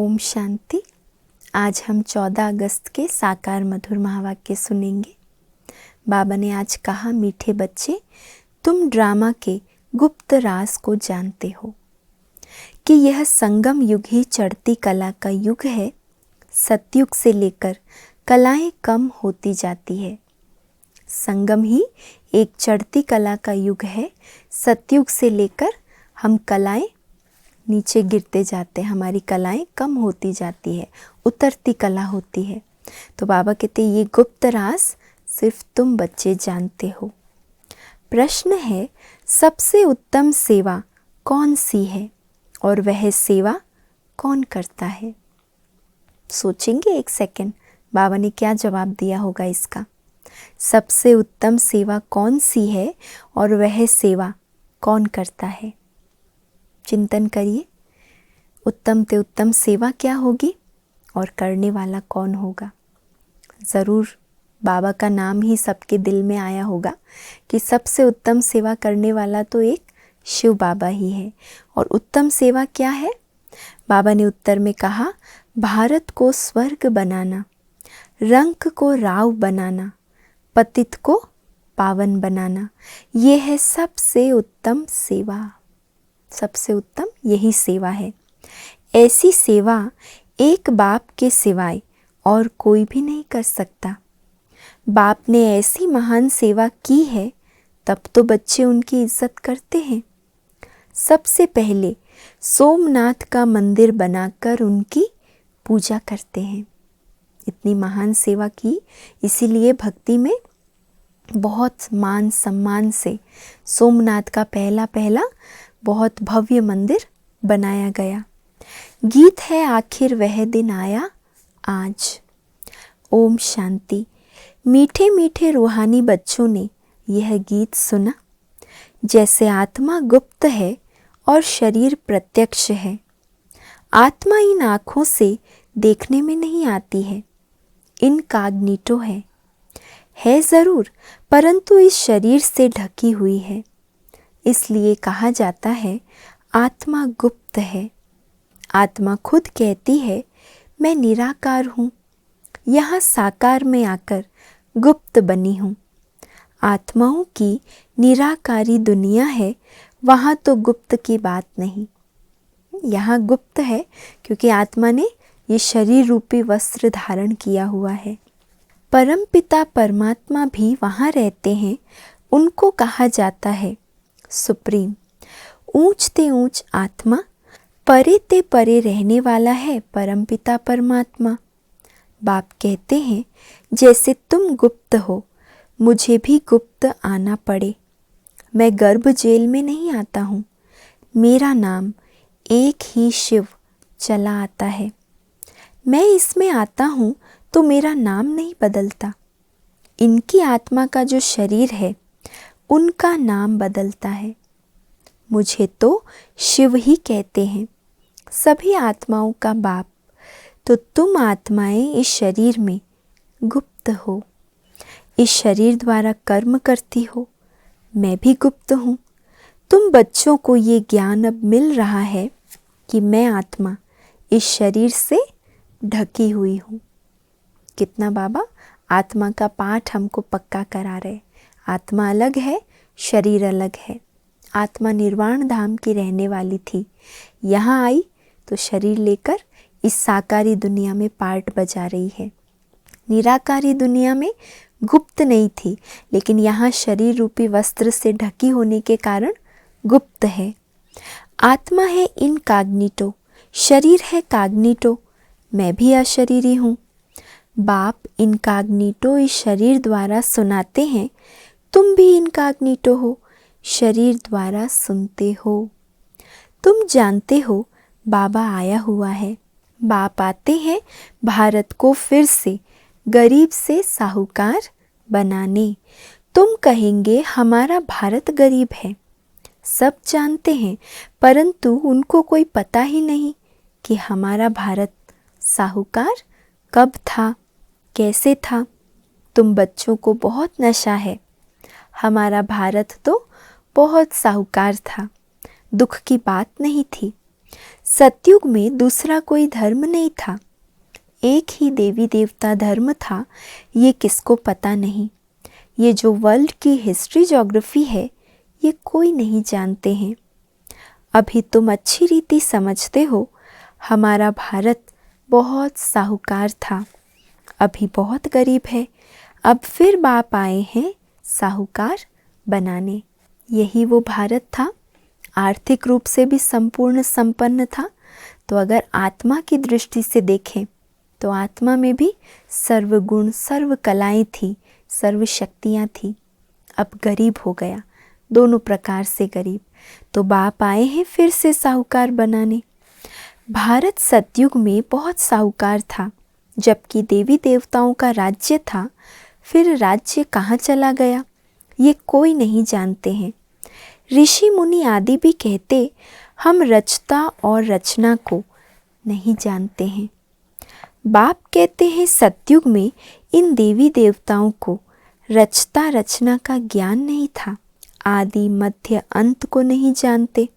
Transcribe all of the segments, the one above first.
ओम शांति। आज हम 14 अगस्त के साकार मधुर महावाक्य सुनेंगे। बाबा ने आज कहा, मीठे बच्चे, तुम ड्रामा के गुप्त राज को जानते हो कि यह संगम युग ही चढ़ती कला का युग है। सतयुग से लेकर कलाएं कम होती जाती है। संगम ही एक चढ़ती कला का युग है। सतयुग से लेकर हम कलाएं नीचे गिरते जाते हैं, हमारी कलाएं कम होती जाती है, उतरती कला होती है। तो बाबा कहते ये गुप्त राज सिर्फ तुम बच्चे जानते हो। प्रश्न है, सबसे उत्तम सेवा कौन सी है और वह सेवा कौन करता है? सोचेंगे एक सेकंड, बाबा ने क्या जवाब दिया होगा इसका। सबसे उत्तम सेवा कौन सी है और वह सेवा कौन करता है? चिंतन करिए, उत्तम से उत्तम सेवा क्या होगी और करने वाला कौन होगा? ज़रूर बाबा का नाम ही सबके दिल में आया होगा कि सबसे उत्तम सेवा करने वाला तो एक शिव बाबा ही है। और उत्तम सेवा क्या है? बाबा ने उत्तर में कहा, भारत को स्वर्ग बनाना, रंक को राव बनाना, पतित को पावन बनाना, ये है सबसे उत्तम सेवा। सबसे उत्तम यही सेवा है। ऐसी सेवा एक बाप के सिवाय और कोई भी नहीं कर सकता। बाप ने ऐसी महान सेवा की है, तब तो बच्चे उनकी इज्जत करते हैं। सबसे पहले सोमनाथ का मंदिर बनाकर उनकी पूजा करते हैं। इतनी महान सेवा की, इसीलिए भक्ति में बहुत मान सम्मान से सोमनाथ का पहला बहुत भव्य मंदिर बनाया गया। गीत है, आखिर वह दिन आया आज। ओम शांति। मीठे मीठे रूहानी बच्चों ने यह गीत सुना। जैसे आत्मा गुप्त है और शरीर प्रत्यक्ष है। आत्मा इन आँखों से देखने में नहीं आती है, इनकॉग्निटो है ज़रूर, परंतु इस शरीर से ढकी हुई है। इसलिए कहा जाता है आत्मा गुप्त है। आत्मा खुद कहती है, मैं निराकार हूँ, यहाँ साकार में आकर गुप्त बनी हूँ। आत्माओं की निराकारी दुनिया है, वहाँ तो गुप्त की बात नहीं। यहाँ गुप्त है क्योंकि आत्मा ने ये शरीर रूपी वस्त्र धारण किया हुआ है। परमपिता परमात्मा भी वहाँ रहते हैं, उनको कहा जाता है सुप्रीम। ऊंच ते ऊंच आत्मा, परे ते परे रहने वाला है परमपिता परमात्मा। बाप कहते हैं, जैसे तुम गुप्त हो, मुझे भी गुप्त आना पड़े। मैं गर्भ जेल में नहीं आता हूँ, मेरा नाम एक ही शिव चला आता है। मैं इसमें आता हूँ तो मेरा नाम नहीं बदलता। इनकी आत्मा का जो शरीर है, उनका नाम बदलता है। मुझे तो शिव ही कहते हैं, सभी आत्माओं का बाप। तो तुम आत्माएं इस शरीर में गुप्त हो, इस शरीर द्वारा कर्म करती हो। मैं भी गुप्त हूँ। तुम बच्चों को ये ज्ञान अब मिल रहा है कि मैं आत्मा इस शरीर से ढकी हुई हूँ। कितना बाबा आत्मा का पाठ हमको पक्का करा रहे। आत्मा अलग है, शरीर अलग है। आत्मा निर्वाण धाम की रहने वाली थी, यहाँ आई तो शरीर लेकर इस साकारी दुनिया में पार्ट बजा रही है। निराकारी दुनिया में गुप्त नहीं थी, लेकिन यहाँ शरीर रूपी वस्त्र से ढकी होने के कारण गुप्त है। आत्मा है इनकॉग्निटो, शरीर है कॉग्निटो। मैं भी अशरीरी हूँ। बाप इनकॉग्निटो इस शरीर द्वारा सुनाते हैं, तुम भी इनकॉग्निटो हो, शरीर द्वारा सुनते हो। तुम जानते हो बाबा आया हुआ है। बाप आते हैं भारत को फिर से गरीब से साहूकार बनाने। तुम कहेंगे हमारा भारत गरीब है। सब जानते हैं, परंतु उनको कोई पता ही नहीं कि हमारा भारत साहूकार कब था, कैसे था। तुम बच्चों को बहुत नशा है। हमारा भारत तो बहुत साहूकार था, दुख की बात नहीं थी। सतयुग में दूसरा कोई धर्म नहीं था, एक ही देवी देवता धर्म था। ये किसको पता नहीं। ये जो वर्ल्ड की हिस्ट्री ज्योग्राफी है, ये कोई नहीं जानते हैं। अभी तुम अच्छी रीति समझते हो, हमारा भारत बहुत साहूकार था, अभी बहुत गरीब है। अब फिर बाप आए हैं साहूकार बनाने। यही वो भारत था, आर्थिक रूप से भी संपूर्ण संपन्न था। तो अगर आत्मा की दृष्टि से देखें तो आत्मा में भी सर्वगुण सर्व कलाएं थी, सर्व शक्तियाँ थी। अब गरीब हो गया, दोनों प्रकार से गरीब। तो बाप आए हैं फिर से साहूकार बनाने। भारत सतयुग में बहुत साहूकार था, जबकि देवी देवताओं का राज्य था। फिर राज्य कहाँ चला गया, ये कोई नहीं जानते हैं। ऋषि मुनि आदि भी कहते, हम रचता और रचना को नहीं जानते हैं। बाप कहते हैं सतयुग में इन देवी देवताओं को रचता रचना का ज्ञान नहीं था, आदि मध्य अंत को नहीं जानते।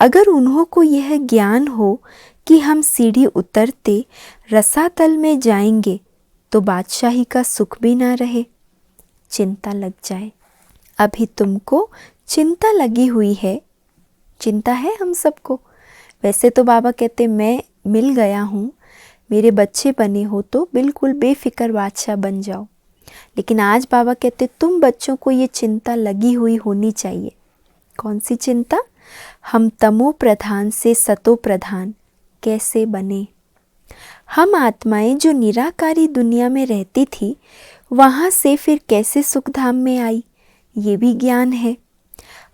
अगर उन्हों को यह ज्ञान हो कि हम सीढ़ी उतरते रसातल में जाएंगे तो बादशाही का सुख भी ना रहे, चिंता लग जाए। अभी तुमको चिंता लगी हुई है, चिंता है हम सबको। वैसे तो बाबा कहते मैं मिल गया हूँ, मेरे बच्चे बने हो तो बिल्कुल बेफिक्र बादशाह बन जाओ। लेकिन आज बाबा कहते तुम बच्चों को ये चिंता लगी हुई होनी चाहिए। कौन सी चिंता? हम तमो प्रधान से सतो प्रधान कैसे बने। हम आत्माएं जो निराकारी दुनिया में रहती थी, वहाँ से फिर कैसे सुखधाम में आई, ये भी ज्ञान है।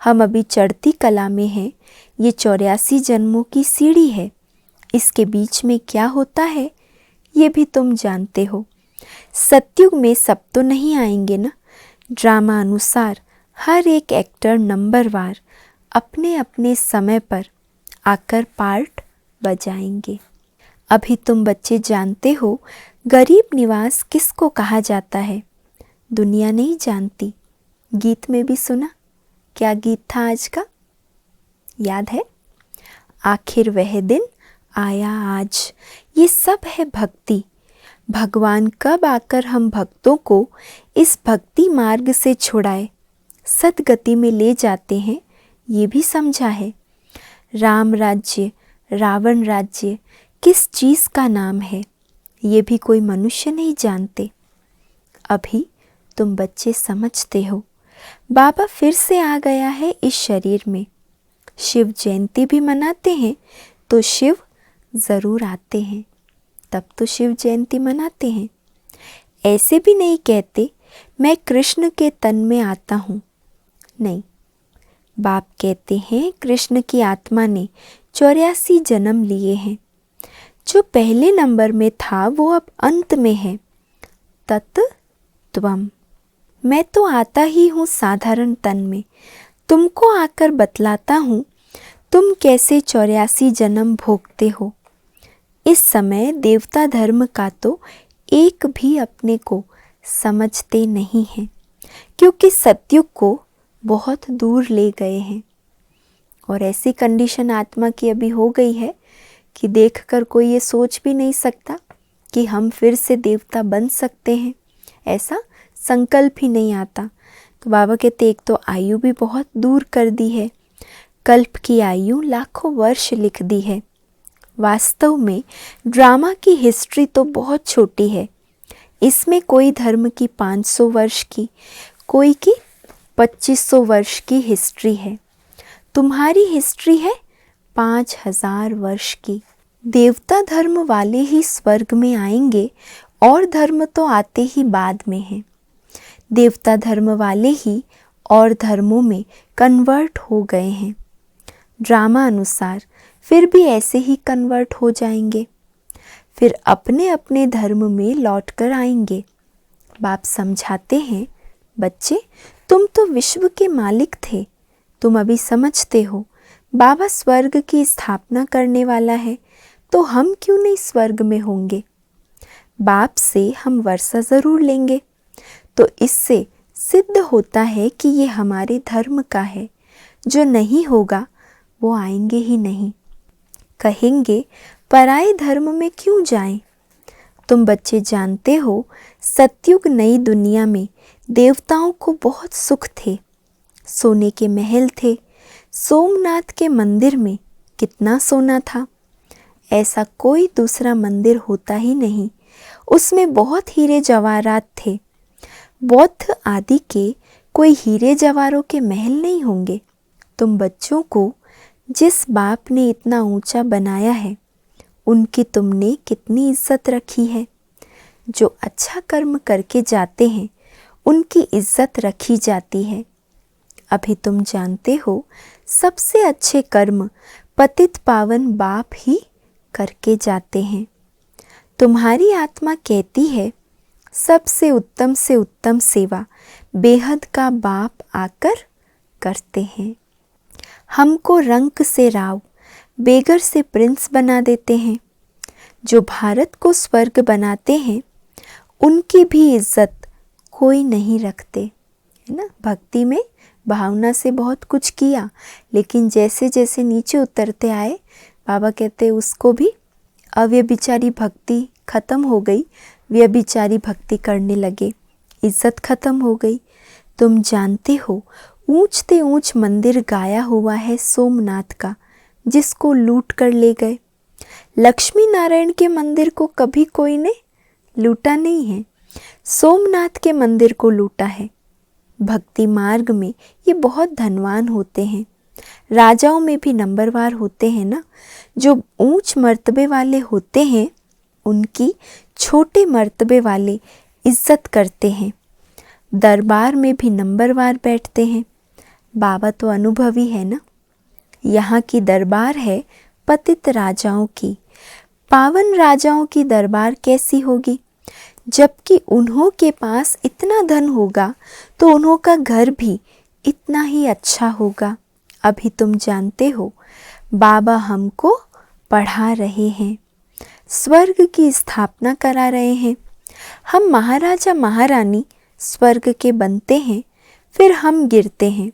हम अभी चढ़ती कला में हैं, ये 84 जन्मों की सीढ़ी है। इसके बीच में क्या होता है ये भी तुम जानते हो। सतयुग में सब तो नहीं आएंगे ना। ड्रामा अनुसार हर एक एक्टर नंबरवार अपने अपने समय पर आकर पार्ट बजाएंगे। अभी तुम बच्चे जानते हो गरीब निवास किसको कहा जाता है, दुनिया नहीं जानती। गीत में भी सुना, क्या गीत था आज का, याद है? आखिर वह दिन आया आज। ये सब है भक्ति। भगवान कब आकर हम भक्तों को इस भक्ति मार्ग से छुड़ाए, सदगति में ले जाते हैं, ये भी समझा है। राम राज्य रावण राज्य किस चीज़ का नाम है, ये भी कोई मनुष्य नहीं जानते। अभी तुम बच्चे समझते हो, बाबा फिर से आ गया है इस शरीर में। शिव जयंती भी मनाते हैं तो शिव ज़रूर आते हैं, तब तो शिव जयंती मनाते हैं। ऐसे भी नहीं कहते मैं कृष्ण के तन में आता हूँ, नहीं। बाप कहते हैं कृष्ण की आत्मा ने 84 जन्म लिए हैं। जो पहले नंबर में था वो अब अंत में है। तत् त्वम। मैं तो आता ही हूँ साधारण तन में, तुमको आकर बतलाता हूँ तुम कैसे 84 जन्म भोगते हो। इस समय देवता धर्म का तो एक भी अपने को समझते नहीं हैं, क्योंकि सतयुग को बहुत दूर ले गए हैं। और ऐसी कंडीशन आत्मा की अभी हो गई है कि देखकर कोई ये सोच भी नहीं सकता कि हम फिर से देवता बन सकते हैं, ऐसा संकल्प ही नहीं आता। तो बाबा कहते एक तो आयु भी बहुत दूर कर दी है, कल्प की आयु लाखों वर्ष लिख दी है। वास्तव में ड्रामा की हिस्ट्री तो बहुत छोटी है। इसमें कोई धर्म की 500 वर्ष की, कोई की 2500 वर्ष की हिस्ट्री है। तुम्हारी हिस्ट्री है 5000 वर्ष की। देवता धर्म वाले ही स्वर्ग में आएंगे और धर्म तो आते ही बाद में हैं। देवता धर्म वाले ही और धर्मों में कन्वर्ट हो गए हैं। ड्रामा अनुसार फिर भी ऐसे ही कन्वर्ट हो जाएंगे, फिर अपने अपने धर्म में लौट कर आएंगे। बाप समझाते हैं बच्चे तुम तो विश्व के मालिक थे, तुम अभी समझते हो बाबा स्वर्ग की स्थापना करने वाला है, तो हम क्यों नहीं स्वर्ग में होंगे। बाप से हम वर्षा ज़रूर लेंगे, तो इससे सिद्ध होता है कि ये हमारे धर्म का है। जो नहीं होगा वो आएंगे ही नहीं। कहेंगे पराए धर्म में क्यों जाएं। तुम बच्चे जानते हो सतयुग नई दुनिया में देवताओं को बहुत सुख थे। सोने के महल थे। सोमनाथ के मंदिर में कितना सोना था। ऐसा कोई दूसरा मंदिर होता ही नहीं। उसमें बहुत हीरे जवाहरात थे। बौद्ध आदि के कोई हीरे जवाहरों के महल नहीं होंगे। तुम बच्चों को जिस बाप ने इतना ऊंचा बनाया है उनकी तुमने कितनी इज्जत रखी है। जो अच्छा कर्म करके जाते हैं उनकी इज्जत रखी जाती है। अभी तुम जानते हो सबसे अच्छे कर्म पतित पावन बाप ही करके जाते हैं। तुम्हारी आत्मा कहती है सबसे उत्तम से उत्तम सेवा बेहद का बाप आकर करते हैं। हमको रंक से राव, बेगर से प्रिंस बना देते हैं। जो भारत को स्वर्ग बनाते हैं उनकी भी इज्जत कोई नहीं रखते, है ना। भक्ति में भावना से बहुत कुछ किया, लेकिन जैसे जैसे नीचे उतरते आए बाबा कहते उसको भी अव्यभिचारी भक्ति खत्म हो गई, व्यभिचारी भक्ति करने लगे, इज्जत खत्म हो गई। तुम जानते हो ऊंच ते ऊंच मंदिर गाया हुआ है सोमनाथ का, जिसको लूट कर ले गए। लक्ष्मी नारायण के मंदिर को कभी कोई ने लूटा नहीं है, सोमनाथ के मंदिर को लूटा है। भक्ति मार्ग में ये बहुत धनवान होते हैं, राजाओं में भी नंबरवार होते हैं ना। जो ऊंच मर्तबे वाले होते हैं उनकी छोटे मर्तबे वाले इज्जत करते हैं। दरबार में भी नंबरवार बैठते हैं। बाबा तो अनुभवी है ना। यहाँ की दरबार है पतित राजाओं की। पावन राजाओं की दरबार कैसी होगी? जबकि उन्हों के पास इतना धन होगा तो उन्हों का घर भी इतना ही अच्छा होगा। अभी तुम जानते हो बाबा हमको पढ़ा रहे हैं, स्वर्ग की स्थापना करा रहे हैं। हम महाराजा महारानी स्वर्ग के बनते हैं, फिर हम गिरते हैं,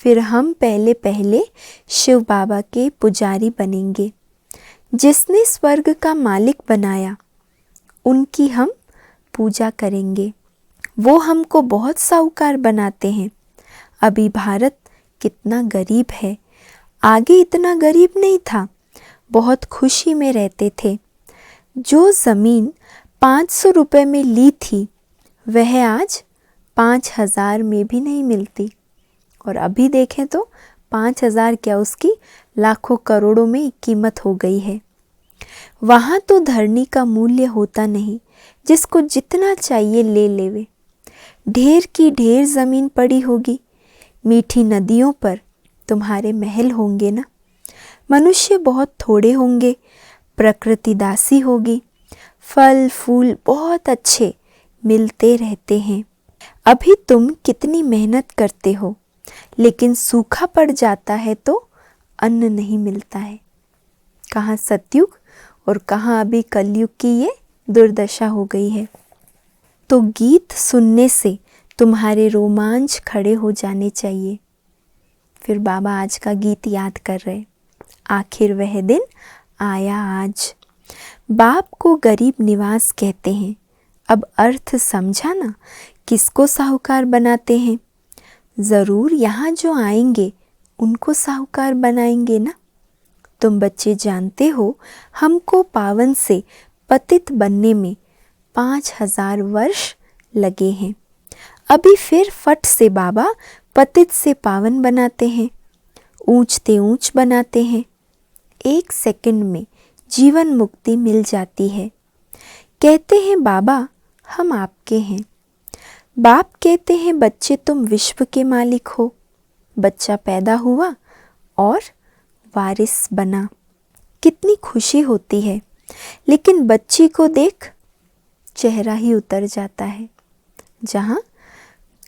फिर हम पहले पहले शिव बाबा के पुजारी बनेंगे। जिसने स्वर्ग का मालिक बनाया उनकी हम पूजा करेंगे। वो हमको बहुत साहूकार बनाते हैं। अभी भारत कितना गरीब है, आगे इतना गरीब नहीं था, बहुत खुशी में रहते थे। जो ज़मीन 500 रुपये में ली थी वह आज 5000 में भी नहीं मिलती, और अभी देखें तो 5000 क्या, उसकी लाखों करोड़ों में कीमत हो गई है। वहाँ तो धरनी का मूल्य होता नहीं, जिसको जितना चाहिए ले लेवे। ढेर की ढेर ज़मीन पड़ी होगी। मीठी नदियों पर तुम्हारे महल होंगे ना। मनुष्य बहुत थोड़े होंगे, प्रकृति दासी होगी, फल फूल बहुत अच्छे मिलते रहते हैं। अभी तुम कितनी मेहनत करते हो, लेकिन सूखा पड़ जाता है तो अन्न नहीं मिलता है। कहाँ सतयुग और कहाँ अभी कलयुग की ये दुर्दशा हो गई है। तो गीत सुनने से तुम्हारे रोमांच खड़े हो जाने चाहिए। फिर बाबा आज का गीत याद कर रहे, आखिर वह दिन आया आज। बाप को गरीब निवास कहते हैं। अब अर्थ समझा ना, किसको साहूकार बनाते हैं? ज़रूर यहाँ जो आएंगे उनको साहूकार बनाएंगे ना। तुम बच्चे जानते हो हमको पावन से पतित बनने में 5000 वर्ष लगे हैं। अभी फिर फट से बाबा पतित से पावन बनाते हैं, ऊंचते ऊंच बनाते हैं। 1 सेकंड में जीवन मुक्ति मिल जाती है। कहते हैं बाबा हम आपके हैं। बाप कहते हैं बच्चे तुम विश्व के मालिक हो। बच्चा पैदा हुआ और वारिस बना, कितनी खुशी होती है। लेकिन बच्ची को देख चेहरा ही उतर जाता है। जहाँ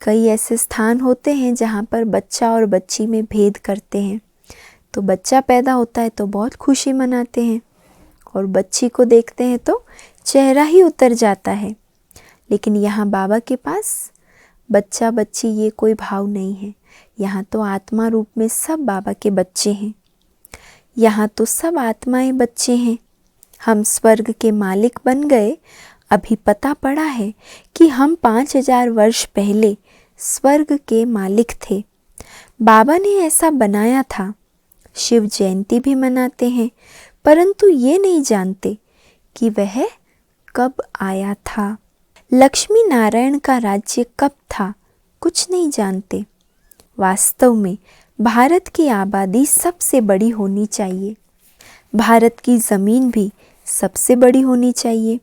कई ऐसे स्थान होते हैं जहाँ पर बच्चा और बच्ची में भेद करते हैं, तो बच्चा पैदा होता है तो बहुत खुशी मनाते हैं, और बच्ची को देखते हैं तो चेहरा ही उतर जाता है। लेकिन यहाँ बाबा के पास बच्चा बच्ची ये कोई भाव नहीं है। यहाँ तो आत्मा रूप में सब बाबा के बच्चे हैं। यहाँ तो सब आत्माएं बच्चे हैं। हम स्वर्ग के मालिक बन गए। अभी पता पड़ा है कि हम 5000 वर्ष पहले स्वर्ग के मालिक थे। बाबा ने ऐसा बनाया था। शिव जयंती भी मनाते हैं, परंतु ये नहीं जानते कि वह कब आया था। लक्ष्मी नारायण का राज्य कब था, कुछ नहीं जानते। वास्तव में भारत की आबादी सबसे बड़ी होनी चाहिए। भारत की ज़मीन भी सबसे बड़ी होनी चाहिए।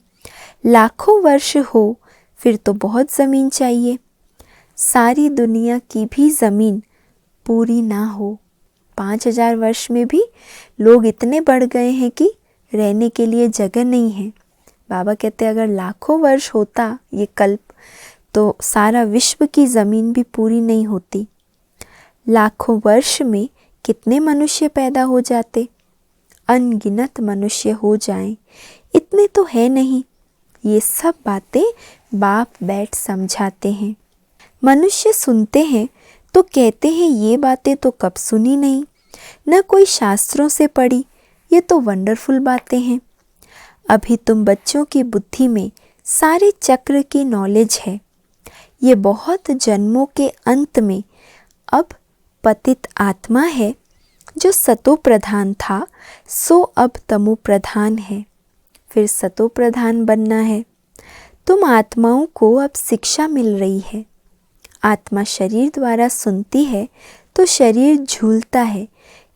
लाखों वर्ष हो फिर तो बहुत ज़मीन चाहिए। सारी दुनिया की भी ज़मीन पूरी ना हो। 5000 वर्ष में भी लोग इतने बढ़ गए हैं कि रहने के लिए जगह नहीं है। बाबा कहते अगर लाखों वर्ष होता ये कल्प, तो सारा विश्व की ज़मीन भी पूरी नहीं होती। लाखों वर्ष में कितने मनुष्य पैदा हो जाते, अनगिनत मनुष्य हो जाएं। इतने तो है नहीं। ये सब बातें बाप बैठ समझाते हैं। मनुष्य सुनते हैं तो कहते हैं ये बातें तो कब सुनी नहीं, न कोई शास्त्रों से पढ़ी, ये तो वंडरफुल बातें हैं। अभी तुम बच्चों की बुद्धि में सारे चक्र की नॉलेज है। ये बहुत जन्मों के अंत में अब पतित आत्मा है। जो सतो प्रधान था सो अब तमो प्रधान है, फिर सतो प्रधान बनना है। तुम आत्माओं को अब शिक्षा मिल रही है। आत्मा शरीर द्वारा सुनती है तो शरीर झूलता है,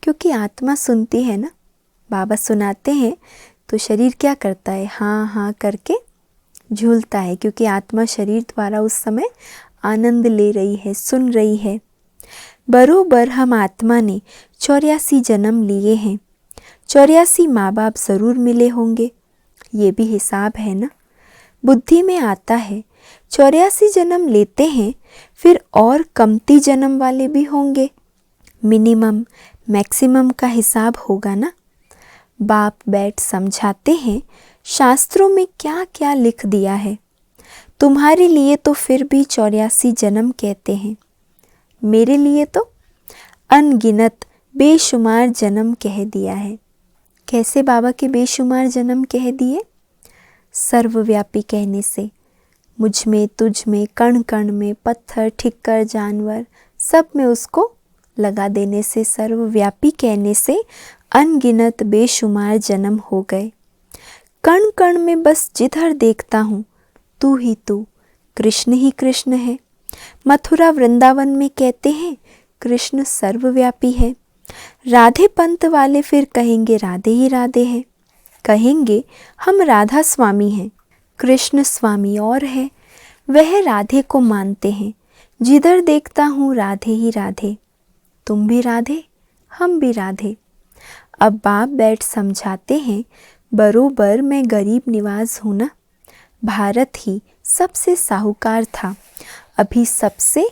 क्योंकि आत्मा सुनती है ना। बाबा सुनाते हैं तो शरीर क्या करता है, हाँ हाँ करके झूलता है, क्योंकि आत्मा शरीर द्वारा उस समय आनंद ले रही है, सुन रही है। बरोबर हम आत्मा ने 84 जन्म लिए हैं। 84 माँ बाप ज़रूर मिले होंगे, ये भी हिसाब है ना। बुद्धि में आता है 84 जन्म लेते हैं, फिर और कमती जन्म वाले भी होंगे। मिनिमम मैक्सिमम का हिसाब होगा ना। बाप बैठ समझाते हैं शास्त्रों में क्या क्या लिख दिया है। तुम्हारे लिए तो फिर भी 84 जन्म कहते हैं, मेरे लिए तो अनगिनत बेशुमार जन्म कह दिया है। कैसे बाबा के बेशुमार जन्म कह दिए? सर्वव्यापी कहने से। मुझ में, तुझ में, कण कण में, पत्थर, ठिक्कर, जानवर, सब में उसको लगा देने से, सर्वव्यापी कहने से अनगिनत बेशुमार जन्म हो गए। कण कण में बस जिधर देखता हूँ तू ही तू, कृष्ण ही कृष्ण है। मथुरा वृंदावन में कहते हैं कृष्ण सर्वव्यापी है। राधे पंथ वाले फिर कहेंगे राधे ही राधे है। कहेंगे हम राधा स्वामी हैं, कृष्ण स्वामी और है, वह राधे को मानते हैं। जिधर देखता हूँ राधे ही राधे। तुम भी राधे, हम भी राधे। अब बाप बैठ समझाते हैं बरोबर मैं गरीब निवाज हूँ ना। भारत ही सबसे साहूकार था, अभी सबसे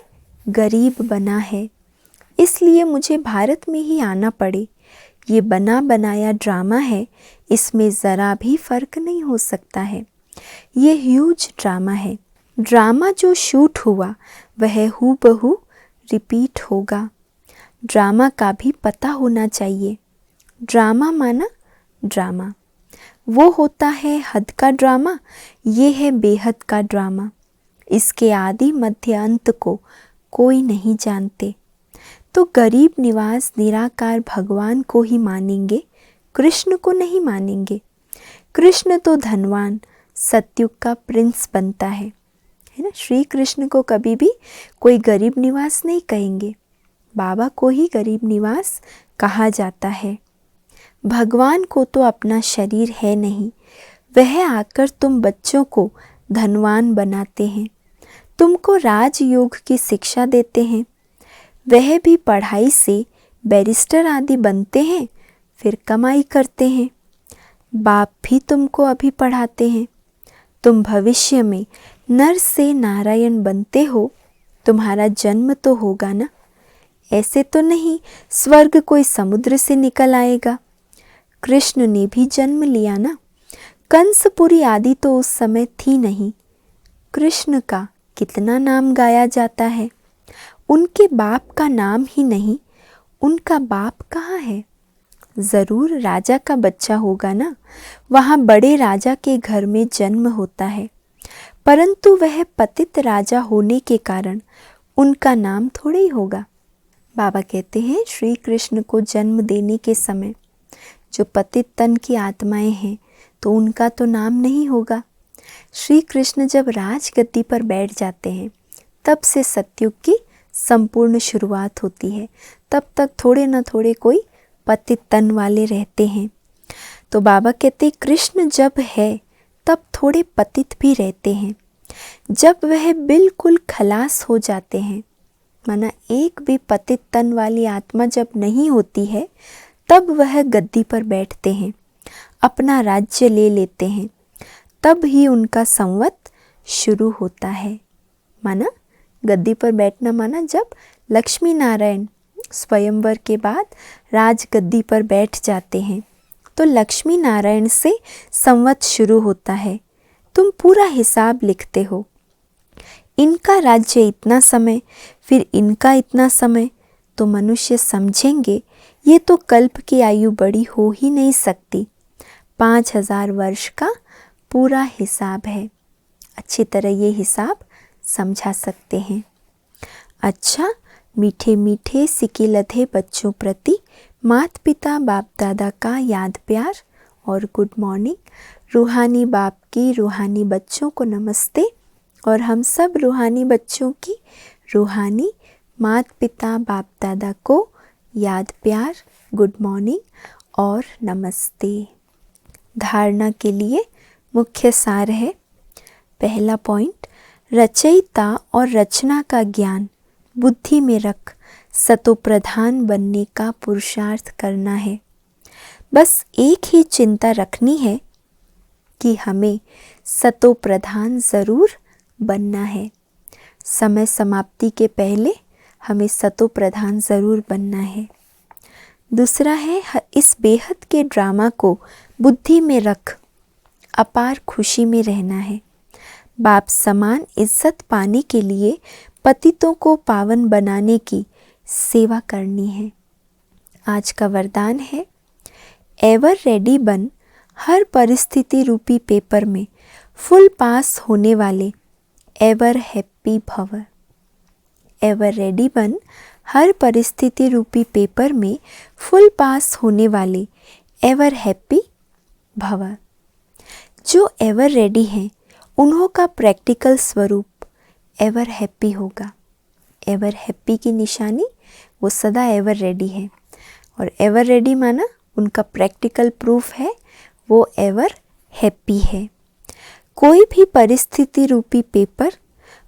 गरीब बना है, इसलिए मुझे भारत में ही आना पड़े। ये बना बनाया ड्रामा है, इसमें ज़रा भी फ़र्क नहीं हो सकता है। ये ह्यूज ड्रामा है। ड्रामा जो शूट हुआ वह हूबहू रिपीट होगा। ड्रामा का भी पता होना चाहिए। ड्रामा माना ड्रामा, वो होता है हद का ड्रामा, ये है बेहद का ड्रामा। इसके आदि मध्य अंत को कोई नहीं जानते। तो गरीब निवास निराकार भगवान को ही मानेंगे, कृष्ण को नहीं मानेंगे। कृष्ण तो धनवान सतयुग का प्रिंस बनता है ना। श्री कृष्ण को कभी भी कोई गरीब निवास नहीं कहेंगे, बाबा को ही गरीब निवास कहा जाता है। भगवान को तो अपना शरीर है नहीं, वह आकर तुम बच्चों को धनवान बनाते हैं, तुमको राजयोग की शिक्षा देते हैं। वह भी पढ़ाई से बैरिस्टर आदि बनते हैं, फिर कमाई करते हैं। बाप भी तुमको अभी पढ़ाते हैं। तुम भविष्य में नर से नारायण बनते हो, तुम्हारा जन्म तो होगा ना। ऐसे तो नहीं स्वर्ग कोई समुद्र से निकल आएगा। कृष्ण ने भी जन्म लिया ना। कंसपुरी आदि तो उस समय थी नहीं। कृष्ण का कितना नाम गाया जाता है, उनके बाप का नाम ही नहीं, उनका बाप कहाँ है? ज़रूर राजा का बच्चा होगा ना, वहाँ बड़े राजा के घर में जन्म होता है, परंतु वह पतित राजा होने के कारण उनका नाम थोड़े ही होगा। बाबा कहते हैं श्री कृष्ण को जन्म देने के समय जो पतित तन की आत्माएं हैं तो उनका तो नाम नहीं होगा। श्री कृष्ण जब राजगद्दी पर बैठ जाते हैं तब से सतयुग की संपूर्ण शुरुआत होती है। तब तक थोड़े न थोड़े कोई पतित तन वाले रहते हैं। तो बाबा कहते कृष्ण जब है तब थोड़े पतित भी रहते हैं। जब वह बिल्कुल खलास हो जाते हैं, माना एक भी पतित तन वाली आत्मा जब नहीं होती है, तब वह गद्दी पर बैठते हैं, अपना राज्य ले लेते हैं। तब ही उनका संवत शुरू होता है। माना गद्दी पर बैठना माना जब लक्ष्मी नारायण स्वयंवर के बाद राजगद्दी पर बैठ जाते हैं तो लक्ष्मी नारायण से संवत शुरू होता है। तुम पूरा हिसाब लिखते हो, इनका राज्य इतना समय, फिर इनका इतना समय, तो मनुष्य समझेंगे ये तो कल्प की आयु बड़ी हो ही नहीं सकती। 5000 वर्ष का पूरा हिसाब है। अच्छी तरह ये हिसाब समझा सकते हैं। अच्छा, मीठे मीठे सिकिलधे बच्चों प्रति माता पिता बाप दादा का याद प्यार और गुड मॉर्निंग। रूहानी बाप की रूहानी बच्चों को नमस्ते और हम सब रूहानी बच्चों की रूहानी माता पिता बाप दादा को याद प्यार, गुड मॉर्निंग और नमस्ते। धारणा के लिए मुख्य सार है। पहला पॉइंट, रचयिता और रचना का ज्ञान बुद्धि में रख सतोप्रधान बनने का पुरुषार्थ करना है। बस एक ही चिंता रखनी है कि हमें सतोप्रधान ज़रूर बनना है। समय समाप्ति के पहले हमें सतोप्रधान ज़रूर बनना है। दूसरा है, इस बेहद के ड्रामा को बुद्धि में रख अपार खुशी में रहना है। बाप समान इज्जत पाने के लिए पतितों को पावन बनाने की सेवा करनी है। आज का वरदान है, एवर रेडी बन, हर परिस्थिति रूपी पेपर में फुल पास होने वाले एवर हैप्पी भव। एवर रेडी बन, हर परिस्थिति रूपी पेपर में फुल पास होने वाले एवर हैप्पी भव। जो एवर रेडी हैं उन्हों का प्रैक्टिकल स्वरूप एवर हैप्पी होगा। एवर हैप्पी की निशानी वो सदा एवर रेडी है, और एवर रेडी माना उनका प्रैक्टिकल प्रूफ है वो एवर हैप्पी है। कोई भी परिस्थिति रूपी पेपर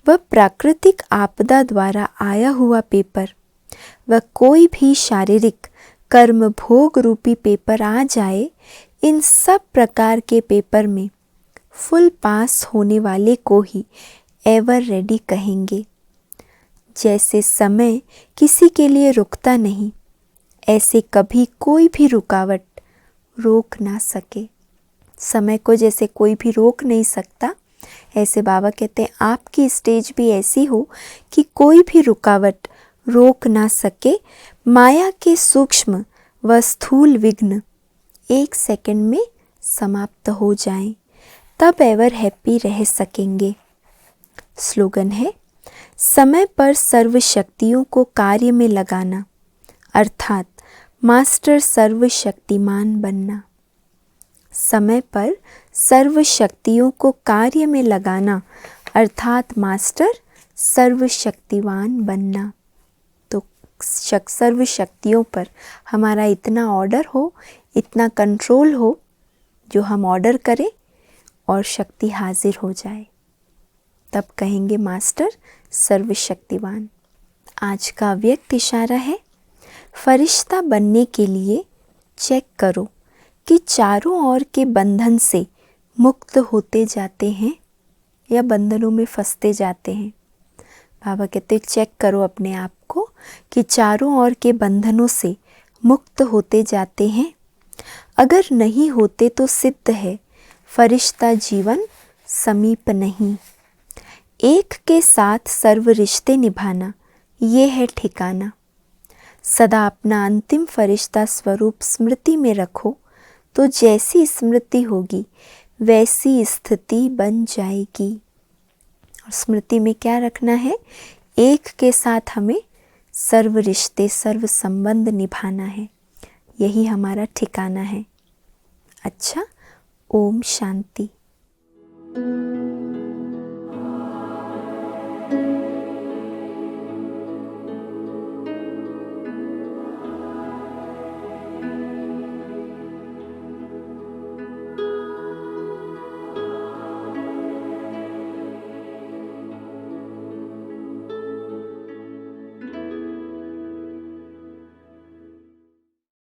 व प्राकृतिक आपदा द्वारा आया हुआ पेपर व कोई भी शारीरिक कर्म भोग रूपी पेपर आ जाए, इन सब प्रकार के पेपर में फुल पास होने वाले को ही एवर रेडी कहेंगे। जैसे समय किसी के लिए रुकता नहीं, ऐसे कभी कोई भी रुकावट रोक ना सके। समय को जैसे कोई भी रोक नहीं सकता, ऐसे बाबा कहते हैं आपकी स्टेज भी ऐसी हो कि कोई भी रुकावट रोक ना सके। माया के सूक्ष्म व स्थूल विघ्न 1 सेकंड में समाप्त हो जाएं, तब एवर हैप्पी रह सकेंगे। स्लोगन है, समय पर सर्व शक्तियों को कार्य में लगाना, अर्थात मास्टर सर्वशक्तिमान बनना। समय पर सर्व शक्तियों को कार्य में लगाना, अर्थात मास्टर सर्वशक्तिवान बनना। तो सर्व शक्तियों पर हमारा इतना ऑर्डर हो, इतना कंट्रोल हो, जो हम ऑर्डर करें और शक्ति हाजिर हो जाए, तब कहेंगे मास्टर सर्वशक्तिवान। आज का व्यक्त इशारा है, फरिश्ता बनने के लिए चेक करो कि चारों ओर के बंधन से मुक्त होते जाते हैं या बंधनों में फंसते जाते हैं। बाबा कहते चेक करो अपने आप को कि चारों ओर के बंधनों से मुक्त होते जाते हैं। अगर नहीं होते तो सिद्ध है फरिश्ता जीवन समीप नहीं। एक के साथ सर्व रिश्ते निभाना, ये है ठिकाना। सदा अपना अंतिम फरिश्ता स्वरूप स्मृति में रखो, तो जैसी स्मृति होगी वैसी स्थिति बन जाएगी। और स्मृति में क्या रखना है? एक के साथ हमें सर्व रिश्ते, सर्व संबंध निभाना है, यही हमारा ठिकाना है। अच्छा, ओम शांति।